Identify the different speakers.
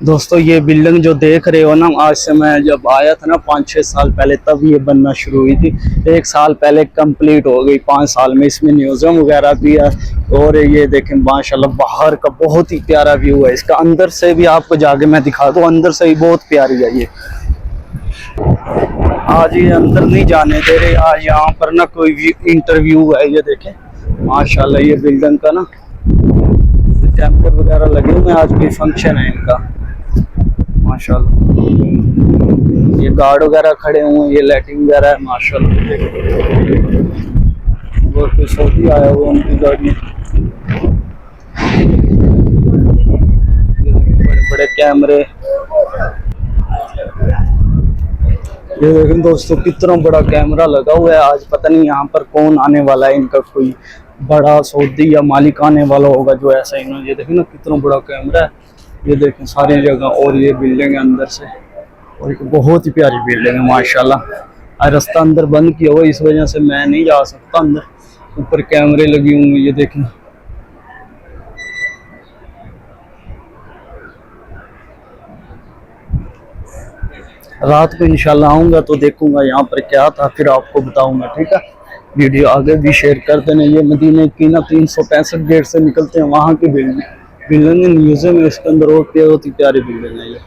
Speaker 1: दोस्तों ये बिल्डिंग जो देख रहे हो ना, आज से मैं जब आया था ना 5-6 साल पहले, तब ये बनना शुरू हुई थी। 1 साल पहले कंप्लीट हो गई, 5 साल में इसमें म्यूजियम वगैरह भी है। और ये देखें माशाल्लाह बाहर का बहुत ही प्यारा व्यू है इसका। अंदर से भी आपको जाके मैं दिखा दूँ, अंदर से ही बहुत प्यारी है ये। आज ये अंदर नहीं जाने दे रहे, आज यहाँ पर ना कोई इंटरव्यू है। ये देखें माशाल्लाह ये बिल्डिंग का ना कैमरे वगैरह लगे हुए हैं, आज कोई फंक्शन है इनका माशाल्लाह। ये गार्ड वगैरह खड़े हुए हैं, ये लाइटिंग वगैरह है माशाल्लाह। और कोई सऊदी आया हुआ उनकी गाड़ी, बड़े बड़े कैमरे। ये देखें दोस्तों कितना बड़ा कैमरा लगा हुआ है। आज पता नहीं यहाँ पर कौन आने वाला है, इनका कोई बड़ा सऊदी या मालिक आने वाला होगा जो ऐसा इन्होंने। ये देखें ना कितना बड़ा कैमरा है, ये देखें सारी जगह। और ये बिल्डिंग है अंदर से, और एक बहुत ही प्यारी बिल्डिंग है माशाल्लाह। आज रास्ता अंदर बंद किया हुआ, इस वजह से मैं नहीं जा सकता अंदर। ऊपर कैमरे लगे हुए, ये देखें। रात को इंशाल्लाह आऊँगा तो देखूंगा यहाँ पर क्या था, फिर आपको बताऊंगा, ठीक है। वीडियो आगे भी शेयर कर देना। ये मदीने की ना 365 गेट से निकलते हैं वहाँ की बिल्डिंग म्यूजियम है इसके अंदर, और बहुत ही प्यारी बिल्डिंग है ये।